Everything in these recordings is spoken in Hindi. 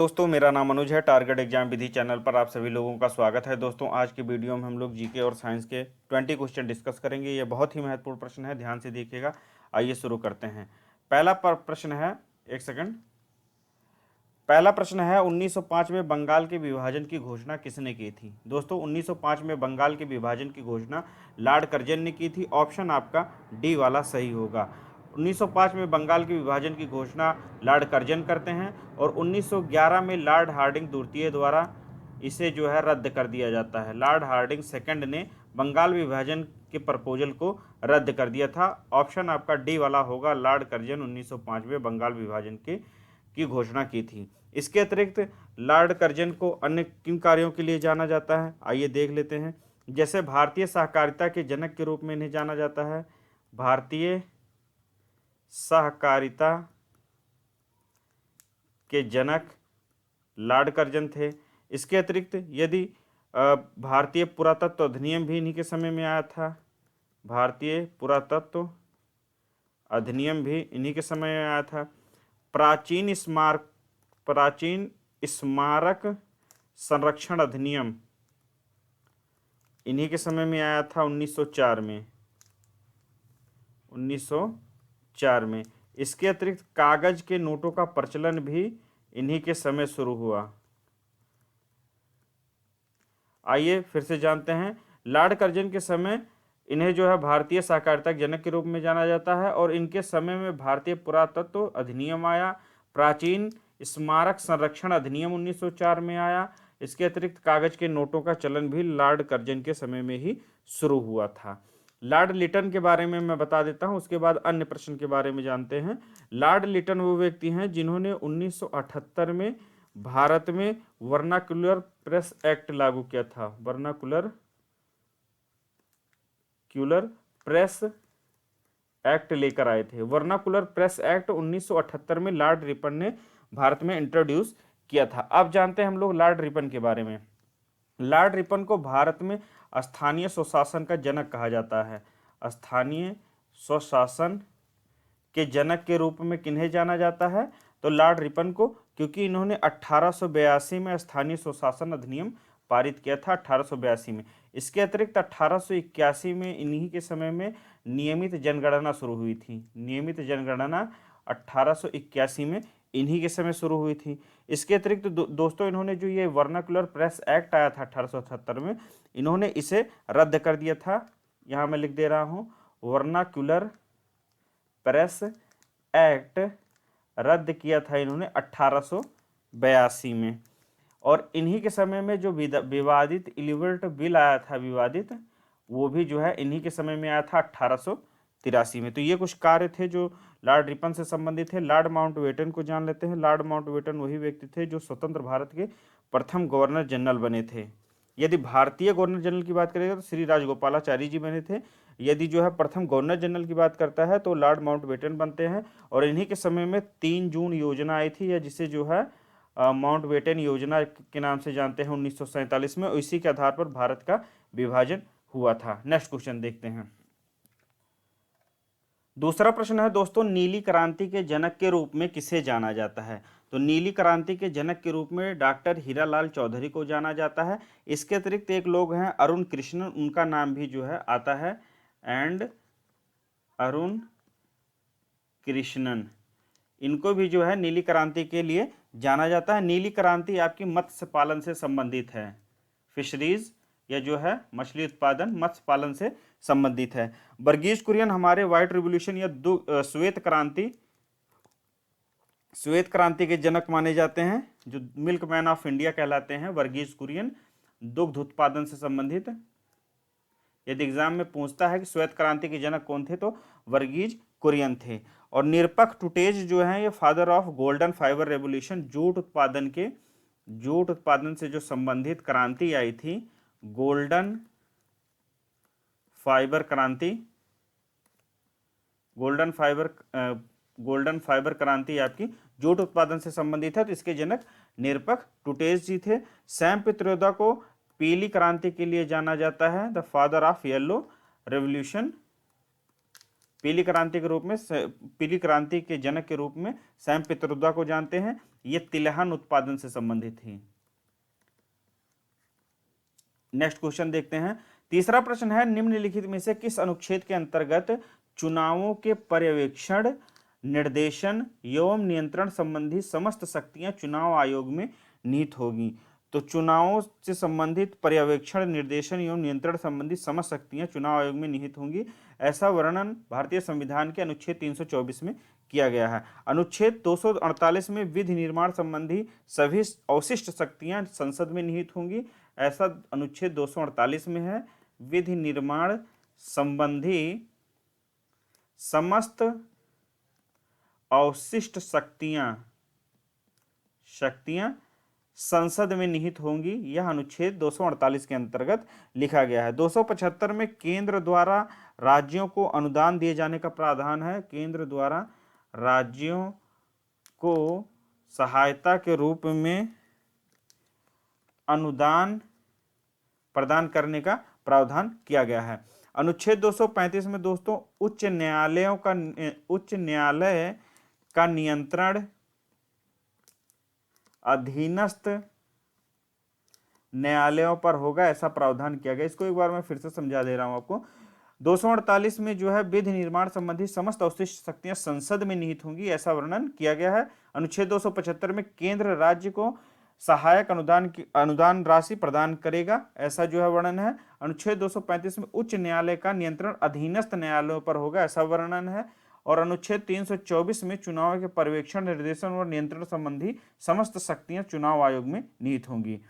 दोस्तों, मेरा नाम अनुज है। टारगेट एग्जाम विधि चैनल पर आप सभी लोगों का स्वागत है। दोस्तों, आज की वीडियो में हम लोग जीके और साइंस के 20 क्वेश्चन डिस्कस करेंगे। ये बहुत ही महत्वपूर्ण प्रश्न है, ध्यान से देखिएगा। आइए शुरू करते हैं। पहला प्रश्न है, एक सेकंड। पहला प्रश्न है, 1905 में बंगाल के विभाजन की घोषणा किसने की थी? दोस्तों, 1905 में बंगाल के विभाजन की घोषणा लॉर्ड कर्जन ने की थी। ऑप्शन आपका डी वाला सही होगा। 1905 में बंगाल के विभाजन की घोषणा लॉर्ड कर्जन करते हैं और 1911 में लॉर्ड हार्डिंग द्वितीय द्वारा इसे जो है रद्द कर दिया जाता है। लॉर्ड हार्डिंग सेकंड ने बंगाल विभाजन के प्रपोजल को रद्द कर दिया था। ऑप्शन आपका डी वाला होगा। लॉर्ड कर्जन 1905 में बंगाल विभाजन की घोषणा की थी। इसके अतिरिक्त लॉर्ड कर्जन को अन्य किन कार्यों के लिए जाना जाता है, आइए देख लेते हैं। जैसे भारतीय सहकारिता के जनक के रूप में इन्हें जाना जाता है। भारतीय सहकारिता के जनक लॉर्ड कर्जन थे। इसके अतिरिक्त यदि भारतीय पुरातत्व अधिनियम भी इन्हीं के समय में आया था। भारतीय पुरातत्व अधिनियम भी इन्हीं के समय में आया था। प्राचीन स्मारक संरक्षण अधिनियम इन्हीं के समय में आया था 1904 में। 1904 में। इसके अतिरिक्त कागज के नोटों का प्रचलन भी इन्हीं के समय शुरू हुआ। आइए फिर से जानते हैं। लॉर्ड कर्जन के समय इन्हें जो है भारतीय सहकारिता के जनक के रूप में जाना जाता है और इनके समय में भारतीय पुरातत्व अधिनियम आया। प्राचीन स्मारक संरक्षण अधिनियम 1904 में आया। इसके अतिरिक्त कागज के नोटों का चलन भी लॉर्ड कर्जन के समय में ही शुरू हुआ था। लॉर्ड लिटन के बारे में मैं बता देता हूं, उसके बाद अन्य प्रश्न के बारे में जानते हैं। लॉर्ड लिटन वो व्यक्ति हैं जिन्होंने 1978 में भारत में वर्नाकुलर प्रेस एक्ट लागू किया था। वर्नाकुलर प्रेस एक्ट लेकर आए थे। वर्नाकुलर प्रेस एक्ट 1978 में लॉर्ड रिपन ने भारत में इंट्रोड्यूस किया था। अब जानते हैं हम लोग लॉर्ड रिपन के बारे में। लॉर्ड रिपन को भारत में स्थानीय स्वशासन का जनक कहा जाता है। स्थानीय स्वशासन के जनक के रूप में किन्हें जाना जाता है? तो लॉर्ड रिपन को, क्योंकि इन्होंने 1882 में स्थानीय स्वशासन अधिनियम पारित किया था। 1882 में। इसके अतिरिक्त 1881 में इन्हीं के समय में नियमित जनगणना शुरू हुई थी। नियमित जनगणना 1881 में इन्हीं के समय शुरू हुई थी। इसके अतिरिक्त दोस्तों, इन्होंने जो ये वर्नाकुलर प्रेस एक्ट आया था 1878 में, इन्होंने इसे रद्द कर दिया था। यहाँ मैं लिख दे रहा हूँ, वर्नाकुलर प्रेस एक्ट रद्द किया था इन्होंने 1882 में। और इन्हीं के समय में जो विवादित इलिवर्ट बिल आया था, विवादित, वो भी जो है इन्हीं के समय में आया था 1883 में। तो ये कुछ कार्य थे जो लॉर्ड रिपन से संबंधित थे। लॉर्ड माउंटबेटन को जान लेते हैं। लॉर्ड माउंटबेटन वही व्यक्ति थे जो स्वतंत्र भारत के प्रथम गवर्नर जनरल बने थे। यदि भारतीय गवर्नर जनरल की बात करेगा तो श्री राजगोपालाचारी जी बने थे। यदि जो है प्रथम गवर्नर जनरल की बात करता है तो लॉर्ड माउंटबेटन बनते हैं। और इन्हीं के समय में 3 जून योजना आई थी, या जिसे जो है माउंटबेटन योजना के नाम से जानते हैं, 1947 में। इसी के आधार पर भारत का विभाजन हुआ था। नेक्स्ट क्वेश्चन देखते हैं। दूसरा प्रश्न है दोस्तों, नीली क्रांति के जनक के रूप में किसे जाना जाता है? तो नीली क्रांति के जनक के रूप में डॉक्टर हीरालाल चौधरी को जाना जाता है। इसके अतिरिक्त एक लोग हैं अरुण कृष्णन, उनका नाम भी जो है आता है, एंड अरुण कृष्णन, इनको भी जो है नीली क्रांति के लिए जाना जाता है। नीली क्रांति आपकी मत्स्य पालन से संबंधित है। फिशरीज, या जो है मछली उत्पादन, मत्स्य पालन से संबंधित है। वर्गीज कुरियन हमारे व्हाइट रिवॉल्यूशन या श्वेत क्रांति के जनक माने जाते हैं, जो मिल्क मैन ऑफ इंडिया कहलाते हैं। वर्गीज कुरियन दुग्ध उत्पादन से संबंधित। यदि एग्जाम में पूछता है कि श्वेत क्रांति के जनक कौन थे, तो वर्गीज कुरियन थे। और निरपक टुटेज जो है ये father of golden fibre revolution, jute उत्पादन से जो संबंधित क्रांति आई थी, गोल्डन फाइबर क्रांति, गोल्डन फाइबर क्रांति आपकी जूट उत्पादन से संबंधित है, तो इसके जनक निरपक टुटेज जी थे। सैम पित्रोदा को पीली क्रांति के लिए जाना जाता है, the father of yellow revolution. पीली क्रांति के जनक के रूप में सैम पित्रोदा को जानते हैं। ये तिलहन उत्पादन से संबंधित थी। नेक्स्ट क्वेश्चन देखते हैं। तीसरा प्रश्न है, निम्नलिखित में से किस अनुच्छेद के अंतर्गत चुनावों के पर्यवेक्षण, निर्देशन एवं नियंत्रण संबंधी समस्त शक्तियां चुनाव आयोग में निहित होगी? तो चुनावों से संबंधित पर्यवेक्षण, निर्देशन एवं नियंत्रण संबंधी समस्त शक्तियां चुनाव आयोग में निहित होंगी, ऐसा वर्णन भारतीय संविधान के अनुच्छेद 324 में किया गया है। अनुच्छेद 248 में विधि निर्माण संबंधी सभी अवशिष्ट शक्तियां संसद में निहित होंगी, ऐसा अनुच्छेद 248 में है। विधि निर्माण संबंधी समस्त अवशिष्ट शक्तियां संसद में निहित होंगी, यह अनुच्छेद 248 के अंतर्गत लिखा गया है। 275 में केंद्र द्वारा राज्यों को अनुदान दिए जाने का प्रावधान है। केंद्र द्वारा राज्यों को सहायता के रूप में अनुदान प्रदान करने का प्रावधान किया गया है। अनुच्छेद 235 में दोस्तों उच्च न्यायालय का नियंत्रण अधीनस्थ न्यायालयों पर होगा, ऐसा प्रावधान किया गया। इसको एक बार मैं फिर से समझा दे रहा हूं आपको। 248 में जो है विधि निर्माण संबंधी समस्त अवशिष्ट शक्तियां संसद में निहित होंगी, ऐसा वर्णन किया गया है। अनुच्छेद 275 में केंद्र राज्य को सहायक अनुदान राशि प्रदान करेगा, ऐसा जो है वर्णन है। अनुच्छेद 235 में उच्च न्यायालय का नियंत्रण अधीनस्थ न्यायालयों पर होगा, ऐसा वर्णन है। और अनुच्छेद 324 में चुनाव के पर्यवेक्षण, निर्देशन और नियंत्रण संबंधी समस्त शक्तियां चुनाव आयोग में निहित होंगी।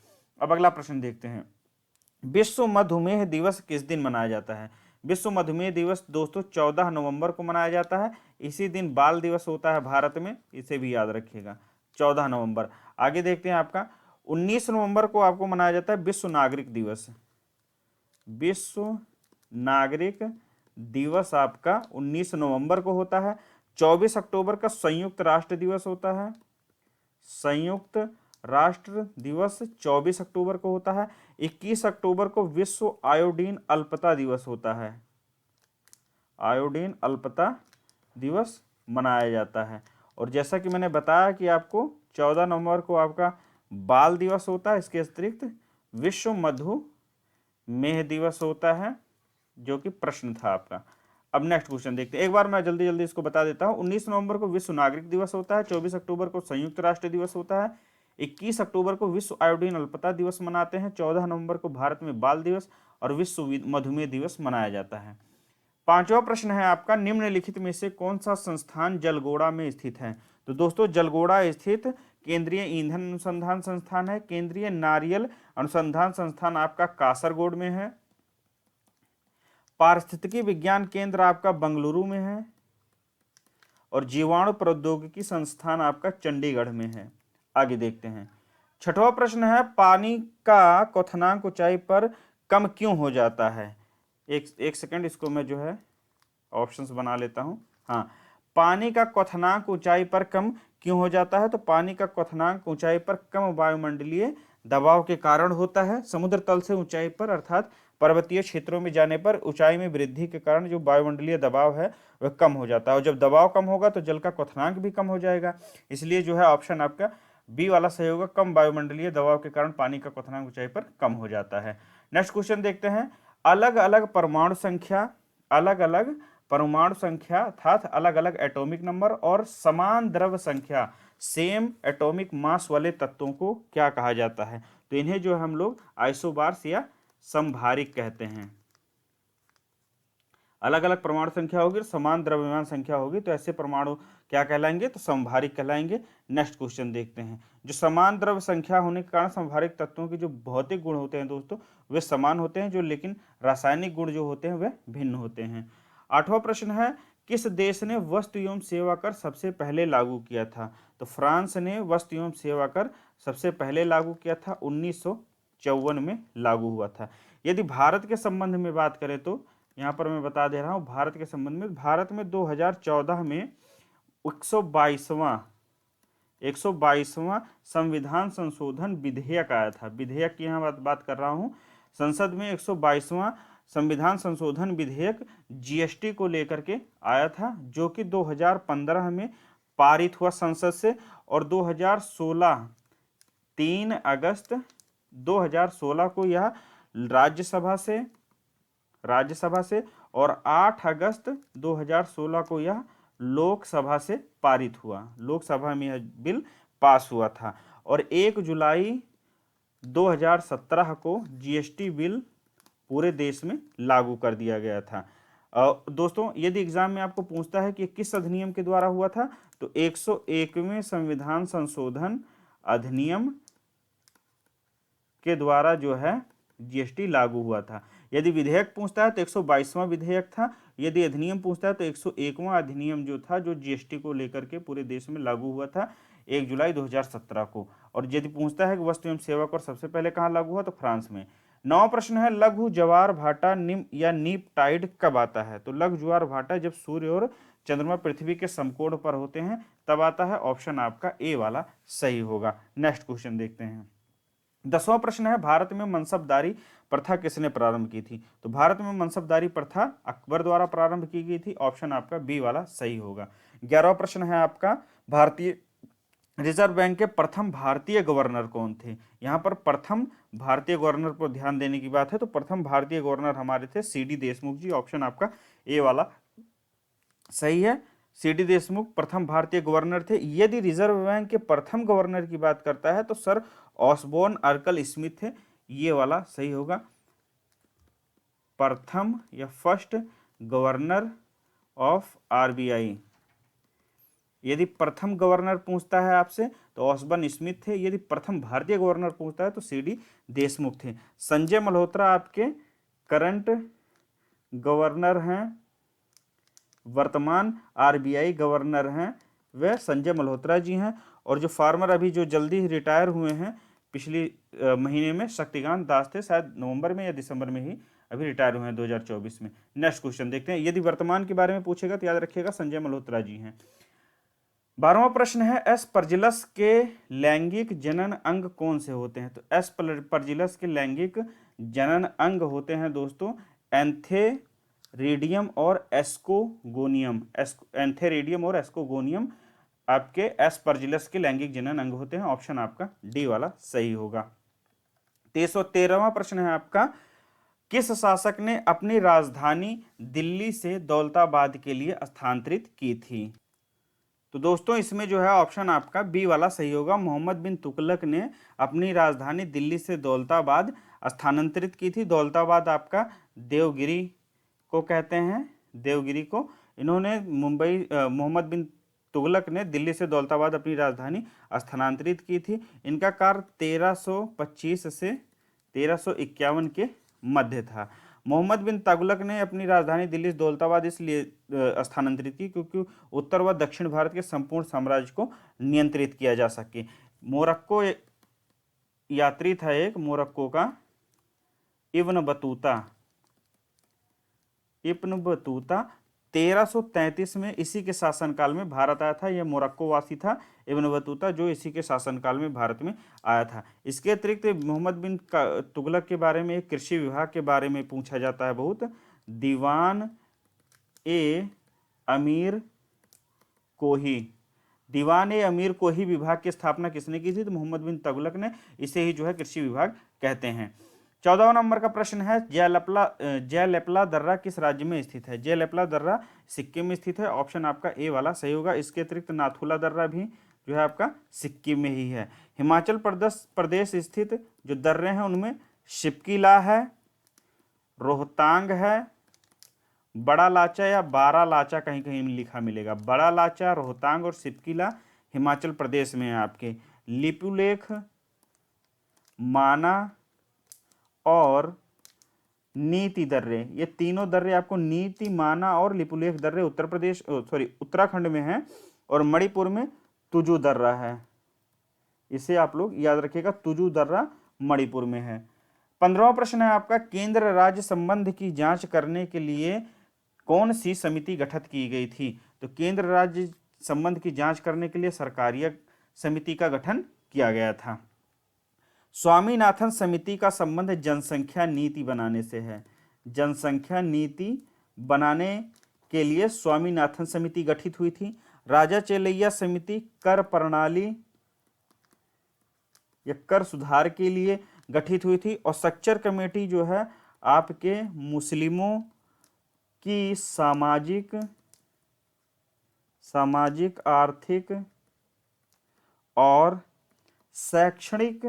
अब अगला प्रश्न देखते हैं। विश्व मधुमेह दिवस किस दिन मनाया जाता है? विश्व मधुमेह दिवस दोस्तों 14 नवंबर को मनाया जाता है। इसी दिन बाल दिवस होता है भारत में, इसे भी याद रखिएगा, 14 नवंबर। आगे देखते हैं आपका 19 नवंबर को आपको मनाया जाता है विश्व नागरिक दिवस। विश्व नागरिक दिवस आपका 19 नवंबर को होता है। 24 अक्टूबर का संयुक्त राष्ट्र दिवस होता है। संयुक्त राष्ट्र दिवस 24 अक्टूबर को होता है। 21 अक्टूबर को विश्व आयोडीन अल्पता दिवस होता है। आयोडीन अल्पता दिवस मनाया जाता है। और जैसा कि मैंने बताया कि आपको 14 नवंबर को आपका बाल दिवस होता है, इसके अतिरिक्त विश्व मधुमेह दिवस होता है, जो कि प्रश्न था आपका। अब नेक्स्ट क्वेश्चन देखते हैं। एक बार मैं जल्दी जल्दी इसको बता देता हूं। 19 नवंबर को विश्व नागरिक दिवस होता है। 24 अक्टूबर को संयुक्त राष्ट्र दिवस होता है। 21 अक्टूबर को विश्व आयोडीन अल्पता दिवस मनाते हैं। 14 नवंबर को भारत में बाल दिवस और विश्व मधुमेह दिवस मनाया जाता है। पांचवा प्रश्न है आपका, निम्नलिखित में से कौन सा संस्थान जलगोड़ा में स्थित है? तो दोस्तों जलगोड़ा स्थित केंद्रीय ईंधन अनुसंधान संस्थान है। केंद्रीय नारियल अनुसंधान संस्थान आपका कासरगोड में है। पारिस्थितिकी विज्ञान केंद्र आपका बंगलुरु में है। और जीवाणु प्रौद्योगिकी संस्थान आपका चंडीगढ़ में है। आगे देखते हैं। छठवां प्रश्न है, पानी का क्वथनांक ऊंचाई पर कम क्यों हो जाता है? एक सेकंड, इसको मैं जो है ऑप्शंस बना लेता हूं। हाँ, पानी का क्वथनांक ऊंचाई पर कम क्यों हो जाता है? तो पानी का क्वथनांक ऊंचाई पर कम वायुमंडलीय दबाव के कारण होता है। समुद्र तल से ऊंचाई पर अर्थात पर्वतीय क्षेत्रों में जाने पर ऊंचाई में वृद्धि के कारण जो वायुमंडलीय दबाव है वह कम हो जाता है, और जब दबाव कम होगा तो जल का क्वथनांक भी कम हो जाएगा। इसलिए जो है ऑप्शन आपका बी वाला सही होगा, कम वायुमंडलीय दबाव के कारण पानी का क्वथनांक ऊंचाई पर कम हो जाता है। नेक्स्ट क्वेश्चन देखते हैं। अलग अलग परमाणु संख्या अर्थात अलग अलग एटॉमिक नंबर और समान द्रव्य संख्या सेम एटॉमिक मास वाले तत्वों को क्या कहा जाता है? तो इन्हें जो हम लोग आइसोबार्स या समभारिक कहते हैं। अलग अलग परमाणु संख्या होगी, समान द्रव्यमान संख्या होगी, तो ऐसे परमाणु क्या कहलाएंगे? तो समभारिक कहलाएंगे। नेक्स्ट क्वेश्चन देखते हैं। जो समान द्रव्य संख्या होने के कारण समभारिक तत्वों के जो भौतिक गुण होते हैं दोस्तों वे समान होते हैं, जो लेकिन रासायनिक गुण जो होते हैं वे भिन्न होते हैं। आठवां प्रश्न है, किस देश ने वस्तु एवं सेवा कर सबसे पहले लागू किया था? तो फ्रांस ने वस्तु एवं सेवा कर सबसे पहले लागू किया था, 1954 में लागू हुआ था। यदि भारत के संबंध में बात करें तो यहाँ पर मैं बता दे रहा हूँ, भारत के संबंध में भारत में 2014 में 122वां संविधान संशोधन विधेयक आया था। विधेयक की यहाँ बात कर रहा हूँ। संसद में 122वां संविधान संशोधन विधेयक जीएसटी को लेकर के आया था, जो कि 2015 में पारित हुआ संसद से, और 2016 3 अगस्त 2016 को यह राज्यसभा से और 8 अगस्त 2016 को यह लोकसभा से पारित हुआ। लोकसभा में यह बिल पास हुआ था। और 1 जुलाई 2017 को जीएसटी बिल पूरे देश में लागू कर दिया गया था। दोस्तों, यदि एग्जाम में आपको पूछता है कि किस अधिनियम के द्वारा हुआ था, तो 101वें संविधान संशोधन अधिनियम के द्वारा जो है जीएसटी लागू हुआ था। यदि विधेयक पूछता है तो 122वां विधेयक था। यदि अधिनियम पूछता है तो 101वां अधिनियम जो था, जो जीएसटी को लेकर के पूरे देश में लागू हुआ था 1 जुलाई 2017 को। और यदि पूछता है कि वस्तु एवं सेवा कर सबसे पहले कहाँ लागू हुआ, तो फ्रांस में। 9वां प्रश्न है, लघु ज्वार भाटा निम या नीप टाइड कब आता है? तो लघु ज्वार भाटा जब सूर्य और चंद्रमा पृथ्वी के समकोण पर होते हैं तब आता है। ऑप्शन आपका ए वाला सही होगा। नेक्स्ट क्वेश्चन देखते हैं। 10वां प्रश्न है, भारत में मनसबदारी प्रथा किसने प्रारंभ की थी? तो भारत में मनसबदारी प्रथा अकबर द्वारा प्रारंभ की गई थी। ऑप्शन आपका बी वाला सही होगा। 11वां प्रश्न है आपका, भारतीय रिजर्व बैंक के प्रथम भारतीय गवर्नर कौन थे? यहां पर प्रथम भारतीय गवर्नर पर ध्यान देने की बात है, तो प्रथम भारतीय गवर्नर हमारे थे सीडी देशमुख जी। ऑप्शन आपका ए वाला सही है। सीडी देशमुख प्रथम भारतीय गवर्नर थे। यदि रिजर्व बैंक के प्रथम गवर्नर की बात करता है तो सर ऑसबोर्न अर्कल स्मिथ थे। ये वाला सही होगा, प्रथम या फर्स्ट गवर्नर ऑफ आरबीआई। यदि प्रथम गवर्नर पूछता है आपसे तो ऑसबोर्न स्मिथ थे। यदि प्रथम भारतीय गवर्नर पूछता है तो सीडी देशमुख थे। संजय मल्होत्रा आपके करंट गवर्नर हैं, वर्तमान आरबीआई गवर्नर हैं वह संजय मल्होत्रा जी हैं। और जो फार्मर अभी जो जल्दी रिटायर हुए हैं पिछली महीने में, शक्तिकांत दास थे, शायद नवंबर में या दिसंबर में ही अभी रिटायर हुए हैं 2024 में। नेक्स्ट क्वेश्चन देखते हैं। यदि वर्तमान के बारे में पूछेगा तो याद रखिएगा संजय मल्होत्रा जी हैं। 12वां प्रश्न है, एस परजिलस के लैंगिक जनन अंग कौन से होते हैं? तो एस परजिलस के लैंगिक जनन अंग होते हैं दोस्तों एंथेरिडियम और एस्कोगोनियम। एंथेरिडियम और एस्कोगोनियम आपके एस परजिलस के लैंगिक जनन अंग होते हैं। ऑप्शन आपका डी वाला सही होगा। 13वां प्रश्न है आपका, किस शासक ने अपनी राजधानी दिल्ली से दौलताबाद के लिए स्थानांतरित की थी? तो दोस्तों इसमें जो है ऑप्शन आपका बी वाला सही होगा। मोहम्मद बिन तुगलक ने अपनी राजधानी दिल्ली से दौलताबाद स्थानांतरित की थी। दौलताबाद आपका देवगिरी को कहते हैं, देवगिरी को। इन्होंने मोहम्मद बिन तुगलक ने दिल्ली से दौलताबाद अपनी राजधानी स्थानांतरित की थी। इनका कार्य 1325 से 1351 के मध्य था। मोहम्मद बिन तुगलक ने अपनी राजधानी दिल्ली से दौलताबाद इसलिए स्थानांतरित की क्योंकि उत्तर व दक्षिण भारत के संपूर्ण साम्राज्य को नियंत्रित किया जा सके। मोरक्को यात्री था एक, मोरक्को का इब्न बतूता 1333 में इसी के शासनकाल में भारत आया था। यह मोरक्को वासी था इब्न बतूता, जो इसी के शासनकाल में भारत में आया था। इसके अतिरिक्त मोहम्मद बिन तुगलक के बारे में एक कृषि विभाग के बारे में पूछा जाता है बहुत। दीवान ए अमीर कोही विभाग की स्थापना किसने की थी? तो मोहम्मद बिन तुगलक ने। इसे ही जो है कृषि विभाग कहते हैं। 14वां नंबर का प्रश्न है, जयलेपला दर्रा किस राज्य में स्थित है? जयलेपला दर्रा सिक्किम में स्थित है। ऑप्शन आपका ए वाला सही होगा। इसके अतिरिक्त नाथुला दर्रा भी जो है आपका सिक्किम में ही है। हिमाचल प्रदेश स्थित जो दर्रे हैं उनमें शिपकीला है, रोहतांग है, बड़ा लाचा या बारा लाचा कहीं कहीं लिखा मिलेगा। बड़ा लाचा, रोहतांग और शिपकीला हिमाचल प्रदेश में है आपके। लिपुलेख, माना और नीति दर्रे, ये तीनों दर्रे आपको नीति, माना और लिपुलेख दर्रे उत्तराखंड में है। और मणिपुर में तुजु दर्रा है। इसे आप लोग याद रखिएगा, तुजु दर्रा मणिपुर में है। 15वां प्रश्न है आपका, केंद्र राज्य संबंध की जांच करने के लिए कौन सी समिति गठित की गई थी? तो केंद्र राज्य संबंध की जांच करने के लिए सरकारीय समिति का गठन किया गया था। स्वामीनाथन समिति का संबंध जनसंख्या नीति बनाने से है। जनसंख्या नीति बनाने के लिए स्वामीनाथन समिति गठित हुई थी। राजा चेलैया समिति कर प्रणाली या कर सुधार के लिए गठित हुई थी। और सक्चर कमेटी जो है आपके मुस्लिमों की सामाजिक आर्थिक और शैक्षणिक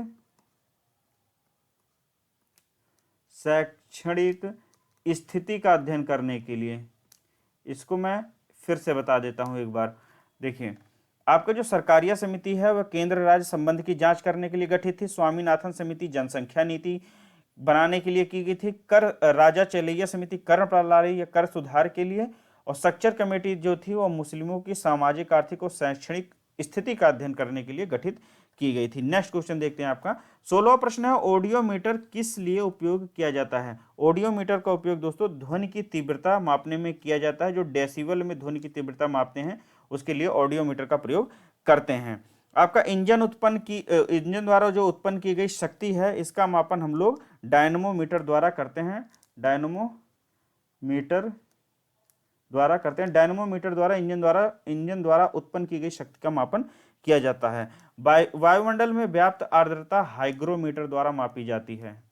स्थिति का अध्ययन करने के लिए, इसको मैं फिर से बता देता हूं एक बार। देखिए, आपका जो सरकारिया समिति है वह केंद्र राज्य संबंध की जांच करने के लिए गठित थी। स्वामीनाथन समिति जनसंख्या नीति बनाने के लिए की गई थी। कर राजा चेलैया समिति कर प्रणाली या कर सुधार के लिए, और सक्चर कमेटी जो थी वो मुस्लिमों की सामाजिक आर्थिक और शैक्षणिक स्थिति का अध्ययन करने के लिए गठित की गई थी। नेक्स्ट क्वेश्चन देखते हैं आपका 16वां प्रश्न है, ऑडियोमीटर किस लिए उपयोग किया जाता है? ऑडियोमीटर का उपयोग दोस्तों ध्वनि की तीव्रता मापने में किया जाता है। जो डेसिबल में ध्वनि की तीव्रता मापते हैं उसके लिए ऑडियोमीटर का प्रयोग करते हैं। आपका इंजन द्वारा जो उत्पन्न की गई शक्ति है इसका मापन हम लोग डायनमोमीटर द्वारा करते हैं। डायनमोमीटर द्वारा इंजन द्वारा उत्पन्न की गई शक्ति का मापन किया जाता है। वायुमंडल में व्याप्त आर्द्रता हाइग्रोमीटर द्वारा मापी जाती है।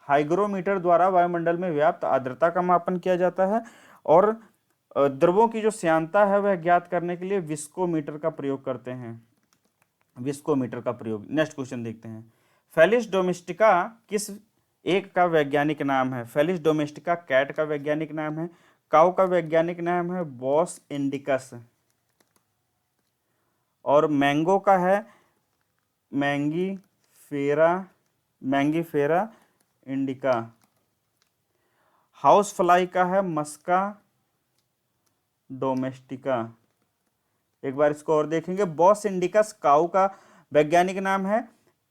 हाइग्रोमीटर द्वारा वायुमंडल में व्याप्त आर्द्रता का मापन किया जाता है। और द्रवों की जो श्यानता है वह ज्ञात करने के लिए विस्कोमीटर का प्रयोग करते हैं। विस्कोमीटर का प्रयोग। नेक्स्ट क्वेश्चन देखते हैं, फेलिस डोमेस्टिका किस एक का वैज्ञानिक नाम है? फेलिस डोमेस्टिका कैट का वैज्ञानिक नाम है। काऊ का वैज्ञानिक नाम है बॉस इंडिकस। और मैंगो का है मैंगीफेरा इंडिका। हाउस फ्लाई का है मस्का डोमेस्टिका। एक बार इसको और देखेंगे, बॉस इंडिकस काऊ का वैज्ञानिक नाम है,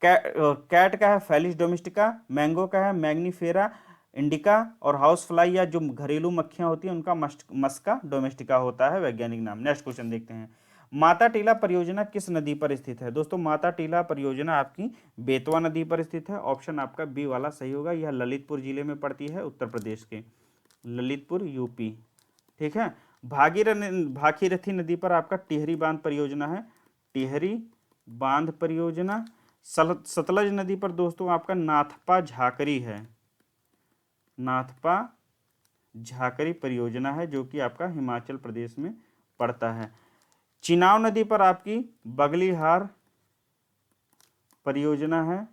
कैट का है फेलिस डोमेस्टिका, मैंगो का है मैंगनीफेरा इंडिका, और हाउस फ्लाई या जो घरेलू मक्खियां होती हैं उनका मस्का डोमेस्टिका होता है वैज्ञानिक नाम। नेक्स्ट क्वेश्चन देखते हैं, माता टीला परियोजना किस नदी पर स्थित है? दोस्तों माता टीला परियोजना आपकी बेतवा नदी पर स्थित है। ऑप्शन आपका बी वाला सही होगा। यह ललितपुर जिले में पड़ती है, उत्तर प्रदेश के ललितपुर यूपी। ठीक है। भागीरथी नदी पर आपका टिहरी बांध परियोजना है, टिहरी बांध परियोजना। सतलज नदी पर दोस्तों आपका नाथपा झाकरी है, नाथपा झाकरी परियोजना है जो कि आपका हिमाचल प्रदेश में पड़ता है। चिनाव नदी पर आपकी बगलीहार परियोजना है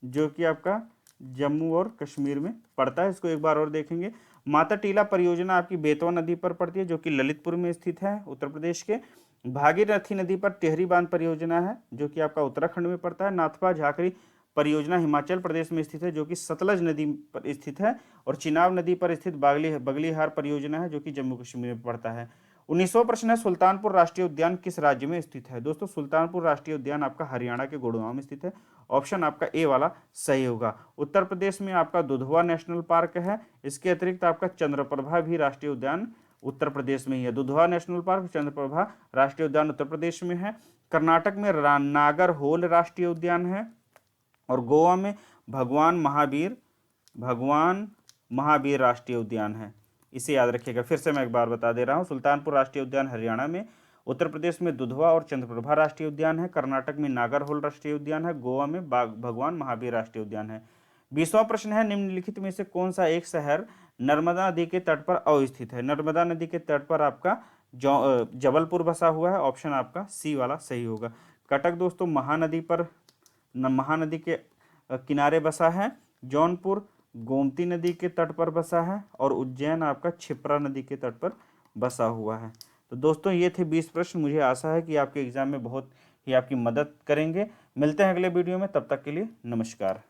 जो कि आपका जम्मू और कश्मीर में पड़ता है। इसको एक बार और देखेंगे, माता टीला परियोजना आपकी बेतवा नदी पर पड़ती है जो कि ललितपुर में स्थित है, उत्तर प्रदेश के। भागीरथी नदी पर टिहरी बांध परियोजना है जो कि आपका उत्तराखंड में पड़ता है। नाथपा झाकरी परियोजना हिमाचल प्रदेश में स्थित है जो कि सतलज नदी पर स्थित है। और चिनाब नदी पर स्थित बगलीहार परियोजना है जो कि जम्मू कश्मीर में पड़ता है। 19वां प्रश्न है, सुल्तानपुर राष्ट्रीय उद्यान किस राज्य में स्थित है? दोस्तों सुल्तानपुर राष्ट्रीय उद्यान आपका हरियाणा के गुड़गांव में स्थित है। ऑप्शन आपका ए वाला सही होगा। उत्तर प्रदेश में आपका दुधवा नेशनल पार्क है। इसके अतिरिक्त आपका चंद्रप्रभा भी राष्ट्रीय उद्यान उत्तर प्रदेश में ही है। दुधवा नेशनल पार्क, चंद्रप्रभा राष्ट्रीय उद्यान उत्तर प्रदेश में है। कर्नाटक में नागरहोल राष्ट्रीय उद्यान है। और गोवा में भगवान महावीर राष्ट्रीय उद्यान है। इसे याद रखिएगा। फिर से मैं एक बार बता दे रहा हूँ, सुल्तानपुर राष्ट्रीय उद्यान हरियाणा में, उत्तर प्रदेश में दुधवा और चंद्रप्रभा राष्ट्रीय उद्यान है, कर्नाटक में नागरहोल राष्ट्रीय उद्यान है, गोवा में भगवान महावीर राष्ट्रीय उद्यान है। 20वां प्रश्न है, निम्नलिखित में से कौन सा एक शहर नर्मदा नदी के तट पर अवस्थित है? नर्मदा नदी के तट पर आपका जबलपुर बसा हुआ है। ऑप्शन आपका सी वाला सही होगा। कटक दोस्तों महानदी के किनारे बसा है। जौनपुर गोमती नदी के तट पर बसा है। और उज्जैन आपका क्षिप्रा नदी के तट पर बसा हुआ है। तो दोस्तों ये थे 20 प्रश्न। मुझे आशा है कि आपके एग्जाम में बहुत ही आपकी मदद करेंगे। मिलते हैं अगले वीडियो में, तब तक के लिए नमस्कार।